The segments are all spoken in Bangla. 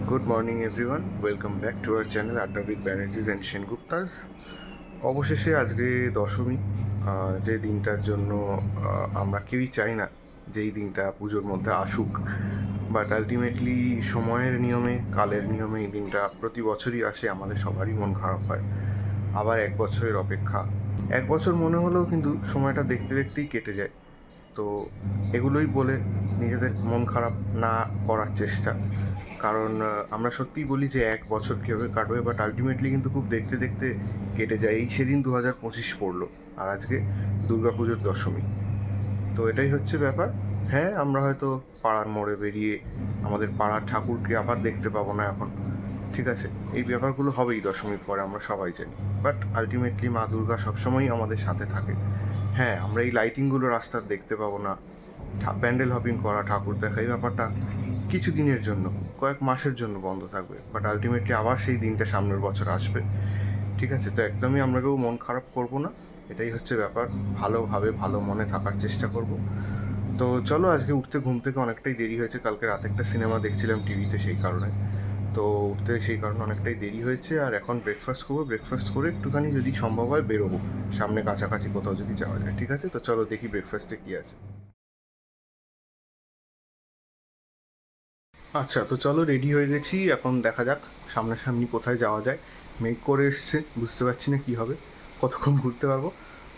Good morning everyone, welcome back to our channel আড্ডা উইথ ব্যানার্জিজ অ্যান্ড সেনগুপ্তাস। অবশেষে আজকে দশমী, যে দিনটার জন্য আমরা কেউই চাই না যে এই দিনটা পুজোর মধ্যে আসুক, বাট আলটিমেটলি সময়ের নিয়মে, কালের নিয়মে এই দিনটা প্রতি বছরই আসে। আমাদের সবারই মন খারাপ হয়। আবার এক বছরের অপেক্ষা, এক বছর মনে হলেও কিন্তু সময়টা দেখতে দেখতেই কেটে যায়। তো এগুলোই বলে নিজেদের মন খারাপ না করার চেষ্টা, কারণ আমরা সত্যিই বলি যে এক বছর কীভাবে কাটবে, বাট আলটিমেটলি কিন্তু খুব দেখতে দেখতে কেটে যায়। এই সেদিন 2025 পড়লো, আর আজকে দুর্গাপুজোর দশমী। তো এটাই হচ্ছে ব্যাপার। হ্যাঁ, আমরা হয়তো পাড়ার মোড়ে বেরিয়ে আমাদের পাড়ার ঠাকুরকে আবার দেখতে পাবো না এখন, ঠিক আছে, এই ব্যাপারগুলো হবেই দশমীর পরে, আমরা সবাই জানি। বাট আলটিমেটলি মা দুর্গা সবসময়ই আমাদের সাথে থাকে। হ্যাঁ, আমরা এই লাইটিংগুলো রাস্তার দেখতে পাবো না, প্যান্ডেল হপিং করা, ঠাকুর দেখা, এই ব্যাপারটা কিছু দিনের জন্য, কয়েক মাসের জন্য বন্ধ থাকবে, বাট আলটিমেটলি আবার সেই দিনটা সামনের বছর আসবে, ঠিক আছে। তো একদমই আমরা কেউ মন খারাপ করবো না, এটাই হচ্ছে ব্যাপার। ভালোভাবে ভালো মনে থাকার চেষ্টা করব। তো চলো, আজকে উঠতে ঘুম থেকে অনেকটাই দেরি হয়েছে, কালকে রাতে একটা সিনেমা দেখছিলাম টিভিতে, সেই কারণে তো উঠতে সেই কারণে অনেকটাই দেরি হয়েছে। আর এখন ব্রেকফাস্ট করবো, ব্রেকফাস্ট করে একটুখানি যদি সম্ভব হয় বেরোবো, সামনে কাছাকাছি কোথাও যদি যাওয়া যায়, ঠিক আছে। তো চলো দেখি ব্রেকফাস্টে কী আছে। আচ্ছা, তো চলো রেডি হয়ে গেছি, এখন দেখা যাক সামনাসামনি কোথায় যাওয়া যায়। মেঘ করে এসছে, বুঝতে পারছি না কী হবে, কতক্ষণ ঘুরতে পারবো।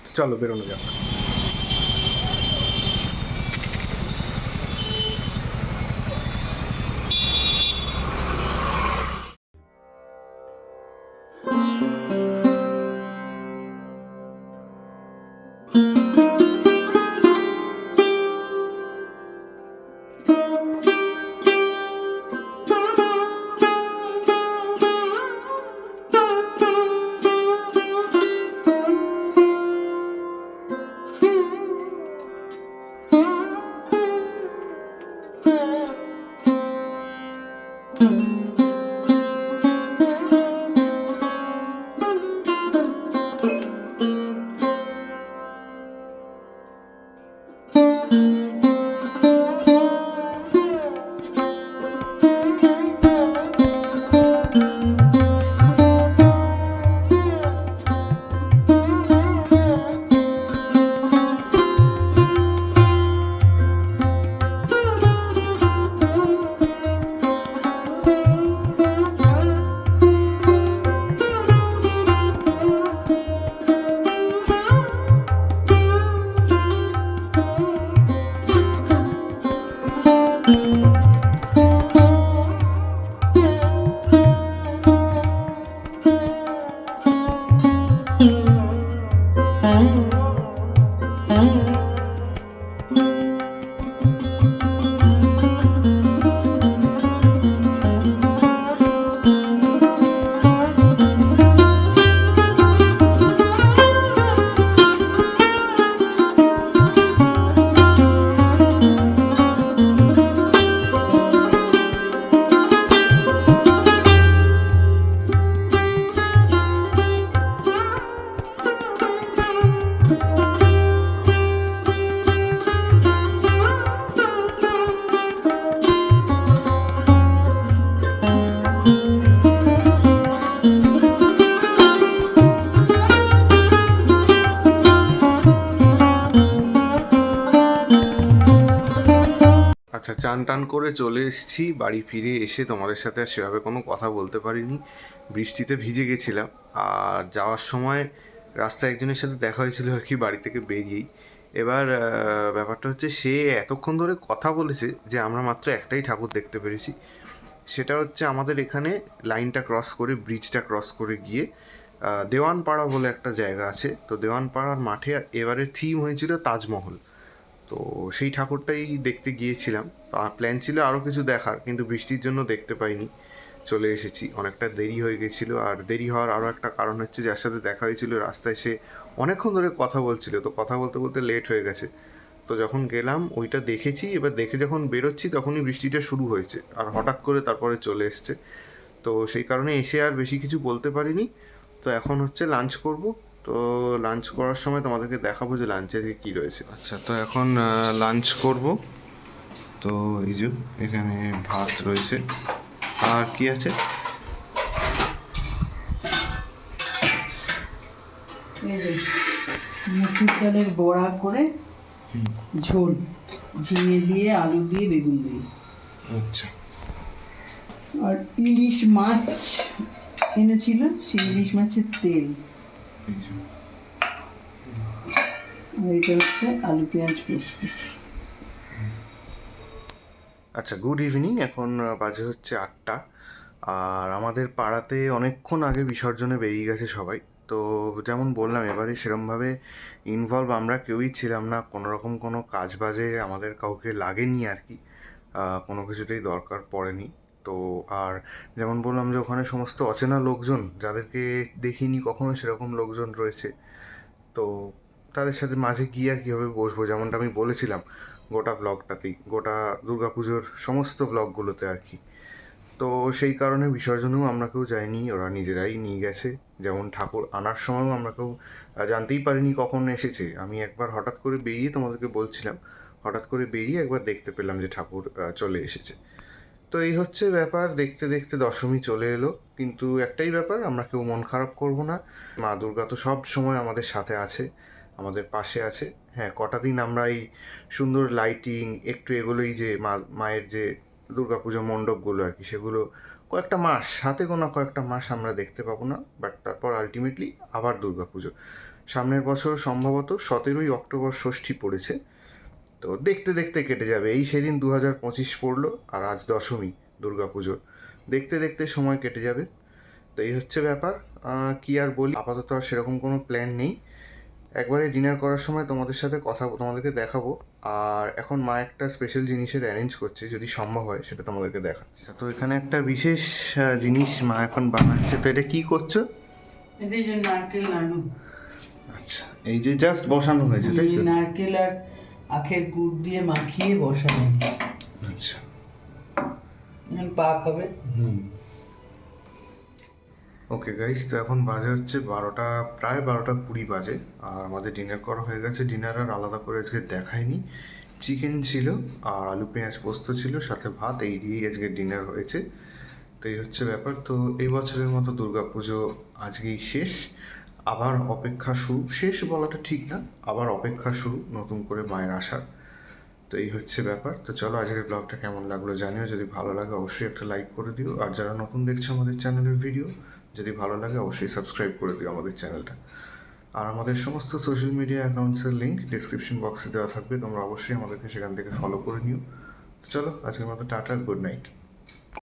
তো চলো বেরোনো যাক। আচ্ছা, চান টান করে চলে এসেছি। বাড়ি ফিরে এসে তোমাদের সাথে আর সেভাবে কোনো কথা বলতে পারিনি, বৃষ্টিতে ভিজে গেছিলাম। আর যাওয়ার সময় রাস্তায় একজনের সাথে দেখা হয়েছিল আর কি, বাড়ি থেকে বেরিয়েই। এবার ব্যাপারটা হচ্ছে, সে এতক্ষণ ধরে কথা বলেছে যে আমরা মাত্র একটাই ঠাকুর দেখতে পেরেছি। সেটা হচ্ছে আমাদের এখানে লাইনটা ক্রস করে, ব্রিজটা ক্রস করে গিয়ে দেওয়ানপাড়া বলে একটা জায়গা আছে। তো দেওয়ানপাড়ার মাঠে এবারের থিম হয়েছিল তাজমহল। তো সেই ঠাকুরটাই দেখতে গিয়েছিলাম। প্ল্যান ছিল আরও কিছু দেখার, কিন্তু বৃষ্টির জন্য দেখতে পাইনি, চলে এসেছি। অনেকটা দেরি হয়ে গেছিলো। আর দেরি হওয়ার আরও একটা কারণ হচ্ছে, যার সাথে দেখা হয়েছিল রাস্তায় সে অনেকক্ষণ ধরে কথা বলছিল, তো কথা বলতে বলতে লেট হয়ে গেছে। তো যখন গেলাম ওইটা দেখেছি, এবার দেখে যখন বেরোচ্ছি তখনই বৃষ্টিটা শুরু হয়েছে, আর হঠাৎ করে তারপরে চলে এসছে। তো সেই কারণে এসে আর বেশি কিছু বলতে পারিনি। তো এখন হচ্ছে লাঞ্চ করব। তো লাঞ্চ করার সময় তোমাদেরকে দেখাবো যে লাঞ্চে আজকে কী রয়েছে। আচ্ছা, তো এখন লাঞ্চ করব। তো এই যে এখানে ভাত রয়েছে, আর কি আছে? এই যে মুসুর ডালের বড়া করে ঝোল, ঝিঙে দিয়ে, আলু দিয়ে, বেগুন দিয়ে। আচ্ছা। আর ইলিশ মাছ এনেছিল, সেই ইলিশ মাছের তেল। আর এটা হচ্ছে আলু পেঁয়াজ পোস্ত। আচ্ছা, গুড ইভিনিং। এখন বাজে হচ্ছে 8টা। আর আমাদের পাড়াতে অনেকক্ষণ আগে বিসর্জনে বেরিয়ে গেছে সবাই। তো যেমন বললাম, এবারে সেরমভাবে ইনভলভ আমরা কেউই ছিলাম না, কোনো রকম কোনো কাজ বাজে আমাদের কাউকে লাগেনি আর কি, কোনো কিছুতেই দরকার পড়েনি। তো আর যেমন বললাম যে ওখানে সমস্ত অচেনা লোকজন, যাদেরকে দেখিনি কখনো সেরকম লোকজন রয়েছে। তো তাদের সাথে মাঝে গিয়ে আর কীভাবে বসবো, যেমনটা আমি বলেছিলাম গোটা ব্লগটাতেই, গোটা দুর্গাপুজোর সমস্ত ব্লগগুলোতে আর কি। তো সেই কারণে বিসর্জনেও আমরা কেউ যাইনি, ওরা নিজেরাই নিয়ে গেছে। যেমন ঠাকুর আনার সময়ও আমরা কেউ জানতেই পারিনি কখন এসেছে। আমি একবার হঠাৎ করে বেরিয়ে, তোমাদেরকে বলছিলাম, হঠাৎ করে বেরিয়ে একবার দেখতে পেলাম যে ঠাকুর চলে এসেছে। তো এই হচ্ছে ব্যাপার। দেখতে দেখতে দশমী চলে এলো, কিন্তু একটাই ব্যাপার, আমরা কেউ মন খারাপ করব না। মা দুর্গা তো সব সময় আমাদের সাথে আছে, আমাদের পাশে আছে। হ্যাঁ, কটা দিন আমরা এই সুন্দর লাইটিং একটু এগুলোই যে মায়ের যে দুর্গাপুজো মণ্ডপগুলো আর কি, সেগুলো কয়েকটা মাস, হাতে গোনা কয়েকটা মাস আমরা দেখতে পাবো না। বাট তারপর আলটিমেটলি আবার দুর্গাপুজো সামনের বছর, সম্ভবত 17ই অক্টোবর ষষ্ঠী পড়েছে। তো দেখতে দেখতে কেটে যাবে। এই সেদিন 2025 পড়লো, আর আজ দশমী দুর্গাপুজোর। দেখতে দেখতে সময় কেটে যাবে। তো এই হচ্ছে ব্যাপার। কি আর বলি, আপাতত আর সেরকম কোনো প্ল্যান নেই। একবারে ডিনার করার সময় তোমাদের সাথে তোমাদেরকে দেখাবো। আর এখন মা একটা স্পেশাল জিনিসের অ্যারেঞ্জ করছে, যদি সম্ভব হয় সেটা তোমাদেরকে দেখাচ্ছে। তো এখানে একটা বিশেষ জিনিস মা এখন বানাচ্ছে। তো এটা কি করছো? এটা যে নারকেল নাড়ু। আচ্ছা, এই যে জাস্ট বসানো হয়েছে তাই তো? নারকেল আর আখের গুড় দিয়ে মাখিয়ে বসানো। আচ্ছা, পাক হবে। ওকে গাইস, তো এখন বাজে হচ্ছে 12টা, প্রায় 12টা 20 বাজে। আর আমাদের ডিনার করা হয়ে গেছে। ডিনার আর আলাদা করে আজকে দেখায়নি। চিকেন ছিল আর আলু পেঁয়াজ পোস্ত ছিল, সাথে ভাত, এই দিয়েই আজকে ডিনার হয়েছে। তো এই হচ্ছে ব্যাপার। তো এই বছরের মতো দুর্গাপুজো আজকেই শেষ। আবার অপেক্ষা শুরু, শেষ বলাটা ঠিক না, আবার অপেক্ষা শুরু নতুন করে মায়ের আসার। তো এই হচ্ছে ব্যাপার। তো চলো, আজকের ব্লগটা কেমন লাগলো জানিও। যদি ভালো লাগে অবশ্যই একটা লাইক করে দিও। আর যারা নতুন দেখছো আমাদের চ্যানেলের ভিডিও, যদি ভালো লাগে অবশ্যই সাবস্ক্রাইব করে দিও আমাদের চ্যানেলটা। আর আমাদের সমস্ত সোশ্যাল মিডিয়া অ্যাকাউন্টসের লিঙ্ক ডিসক্রিপশন বক্সে দেওয়া থাকবে, তোমরা অবশ্যই আমাদেরকে সেখান থেকে ফলো করে নিও। তো চলো, আজকের মতো টাটা, গুড নাইট।